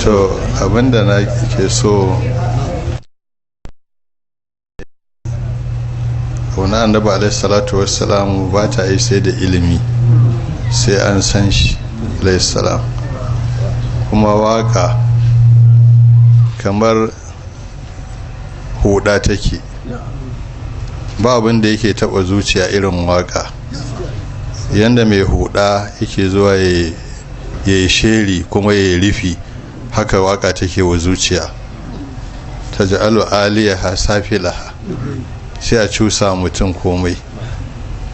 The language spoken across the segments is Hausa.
to abinda na ke so wani annabi alaihi salatu wassalamu ba ta yi sai da ilimi, sai an san shi alaihi salam. kuma waka kamar huda take, ba abin da yake taba zuciya irin waka. Yanda mai huda yake zuwa ya yi sheri kuma ya yi rufi, haka waka take wa zuciya. ta ja'alu aliyaha safilaha, sai a cusa mutum komai.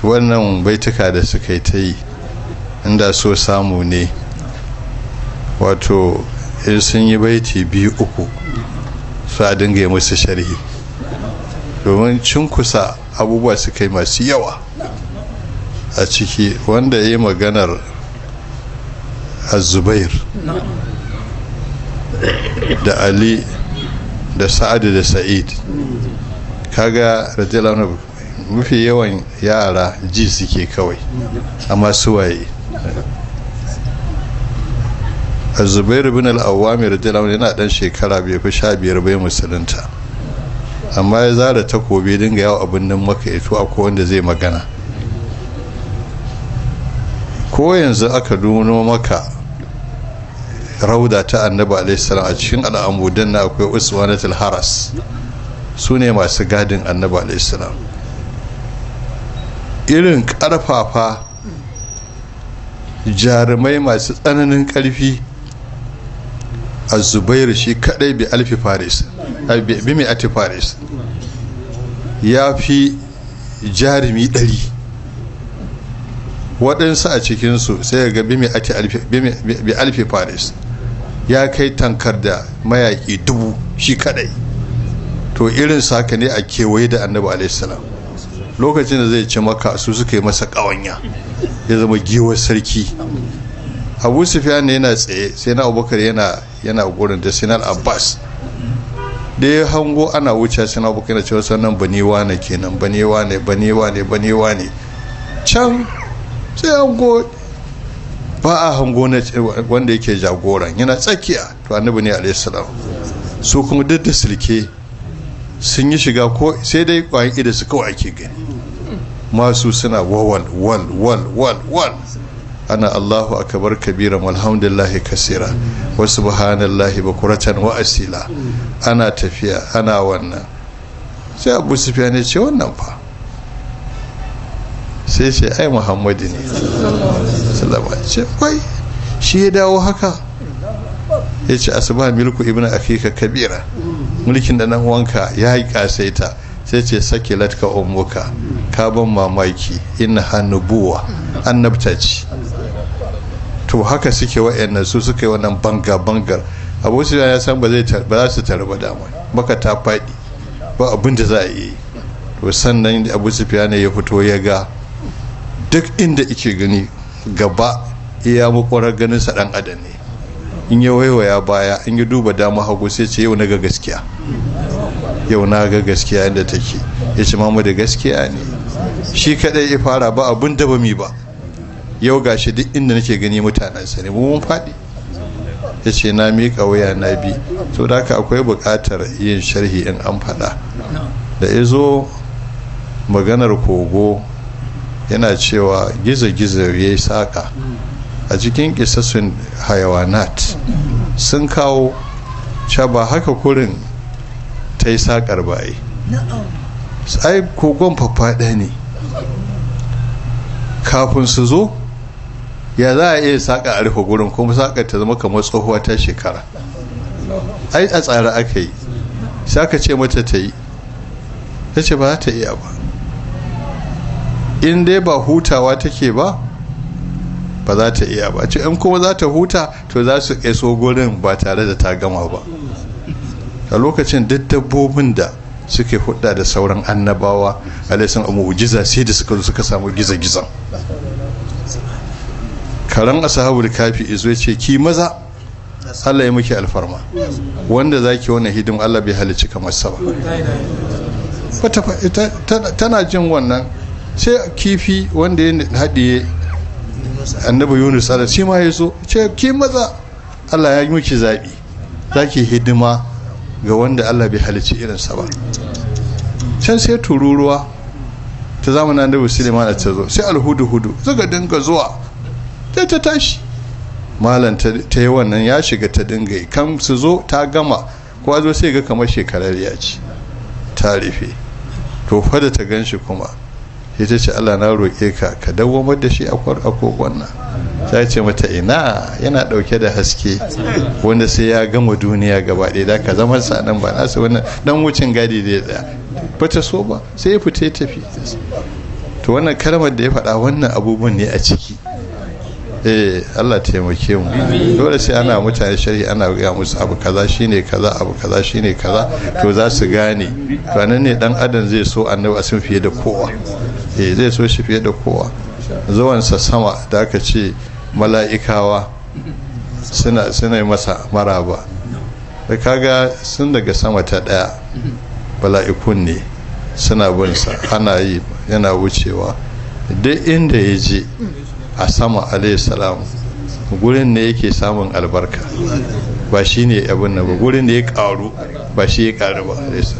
Wannan baituka da suka yi ta yi, inda so samu ne, wato in sun yi baiti 2-3 su a dinga musu sharhi, domin cinkusa abubuwa suka yi masu yawa a ciki. Wanda ya yi maganar azubair da ali da sa'adu da sa'id, kaga radiyallahu anhu mafi yawan yara ji suke kawai, amma suwaye. azubair bin al-awwam radiyallahu anhu yana dan shekara bai fi 15 bai musulunta, amma ya zara takobi dinga yawo abin nan maka ito akwai wanda zai magana. ko yanzu aka duno maka rauda ta annabi alaihi salam, a cikin al'amudan na akwai uswanatul haras, su ne masu gadin annabi alaihi salam. irin karfafa jarumai masu tsananin karfi, az-zubair shi kadai bi alfi faris, bi mai ati faris, ya fi jarumi 100. waɗansu a cikinsu sai ga bi alfi faris, ya kai tankar da mayaƙi 1000 shi kadai. to irin saka ne a kewaye da annabi alaihissalam. lokacin da zai ci maka su suka yi masa ƙawanya, ya zama giwar sarki. abu sufyan ne yana tsaye, sai na abubakar yana gurin da sinar abbas da ya hango ana wuce, sai na abubakar yana cewa sannan banewa ne kenan, banewa ne can. sai hango ba a hango na wanda yake jagoran yana tsakiya, to annabi ne alaihissalam. su kuma duk da silke sun yi shiga, ko sai dai kwayan idan su kawai ake gani, masu suna wal ana Allahu akbar kabiran walhamdulillahi kasira wa subhanallahi bukuratan wa asila. ana tafiya ana wannan. sai Abu Sufyan ya ce wannan fa, sai ce ai Muhammadu ne sallama. ce wai shi ya dawo haka? ya ce asba milku ibnu akika kabira, mulkin da nan wanka ya yi kasaita. sai ce sakilatka ummuka, ka ban mamaki, inna hannubuwa, annabta ce. to haka suke wa'annan, su suka yi wannan bangar. Abu Sufyan ya san ba za su tarba dama, maka ta faɗi, ba abin da za a yi. to sannan Abu Sufyan ya fito ya ga duk inda ike gani gaba iya makwarar ganin sa dan adam ne. in ya waiwaya baya, in ya duba dama hagu, sai ce yau na ga gaskiya, inda take. ya ce mamu da gaskiya ne, shi kadai ya fara, ba abin da ba mi ba. yau gashi duk inda nake gani mutanen sa ne, mun faɗi. ya ce na miƙa waya na bi. to da haka akwai buƙatar yin sharhi in an faɗa. da izo maganar kogo, yana cewa gizo-gizo ya yi saƙa. a cikin ƙisasun hayawanat sun kawo cewa ba haka kurin ta yi saƙar ba. ai kogon faffaɗa ne, kafin su zo ya za a iya saƙa a rufe gurin, kuma saƙar ta zama kamar tsohuwa ta shekara. ai a tsara aka yi, sai aka ce mata ta yi, ta ce ba za ta iya ba. in dai ba hutawa take ba za ta iya ba. in kuma za ta huta, to za su ƙeso gurin ba tare da ta gama ba. a lokacin duk dabbobin da suke hudda da sauran annabawa alaisan a mu'jiza, sai da suka samu giza-gizan. karan ashabul kafi izo ya ce ki maza, Allah ya miki alfarma, wanda zaki wannan hidim Allah bai halicci kamar sa ba. tana jin wannan, sai kifi wanda ya haɗiye annabi Yunus shi ma ya zo, ce ki maza, Allah ya yi miki zaɓi, za ki hidima ga wanda Allah bai halicci irinsa ba. Can sai tururuwa ta zamanin Annabi Suleiman ta zo, sai alhudu-hudu suka dinga zuwa sai ta tashi. Malam ta yi wannan ya shiga ta dinga yi, kan su zo ta gama kowa zo sai ga kamar shekararriya ce ta rufe. To fa da ta gan shi kuma sai ta ce Allah na roƙe ka dawwamar da shi a kogon nan. Ta ce mata ina yana ɗauke da haske wanda sai ya gama duniya gaba ɗaya da ka zama sa nan ba nasu wannan dan wucin gadi da ya tsaya ba ta so ba sai ya fita ya tafi. To wannan kalmar da ya faɗa wannan abubuwan ne a ciki. Allah taimake mu. Dole sai ana mutane sharhi ana ga musu abu kaza shine kaza abu kaza shine kaza to za su gane. To nan ne dan adam zai so annabi a sun fiye da kowa. Zai so shi fiye da kowa. Zuwansa sama da aka ce mala'ikawa suna yi masa maraba. Da kaga sun daga sama ta daya mala'ikun ne suna bin sa ana yi yana wucewa duk inda ya je a sama alayhi salam gurin ne yake samun albarka ba shi ne abin nan ba gurin da ya karu ba shi ya karu ba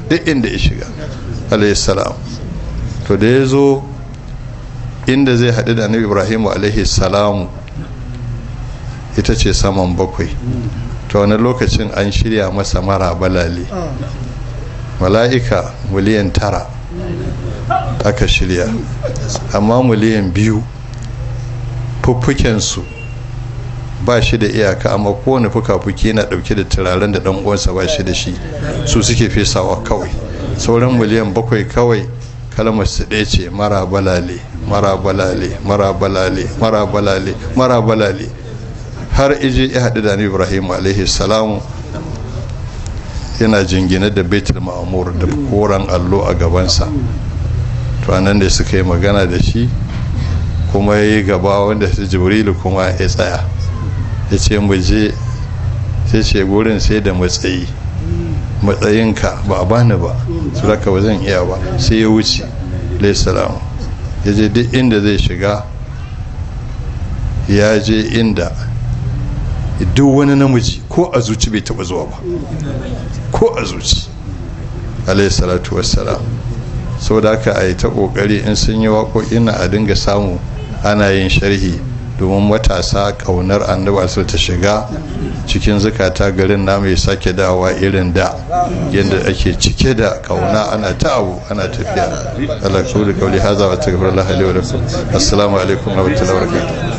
duk inda ya shiga alayhi salam. To da ya zo inda zai haɗu da annabi Ibrahim alayhi salam ita ce saman bakwai. To wani lokacin an shirya masa mara balale mala'ika miliyan 9 aka shirya amma miliyan 2 fuffukensu ba shi da iyaka amma kowane fuka-fuki yana dauke da turaren da dan uwansa ba shi da shi su suke fesawa kawai. Sauran miliyan 7 kawai kalmar su ɗaya ce mara balale mara balale mara balale mara balale mara balale har ije ya haɗu da Ibrahim alaihi salamu yana jingine da Baitul Ma'mur da koran allo a gabansa. To anan da suka yi magana da shi kuma ya yi gaba wanda su Jibrilu kuma ya tsaya ya ce mu je sai ce gurin sai da matsayinka ba a bani ba su raka ba zan iya ba sai ya wuce alayhi salamu ya je duk inda zai shiga ya je inda duk wani namiji ko a zuci bai taba zuwa ba ko a zuci alayhi salatu wassalam. saboda haka a yi ta kokari in sun yi waƙoƙin na a dinga samu ana yin sharhi domin matasa kaunar annabi su ta shiga cikin zukata garin namu ya sake dawa irin da yadda ake cike da kauna ana ta abu ana tafiya. Allah kauli haza wa taghfirullah li wa lakum. Assalamu alaikum wa rahmatullahi wa barakatuh.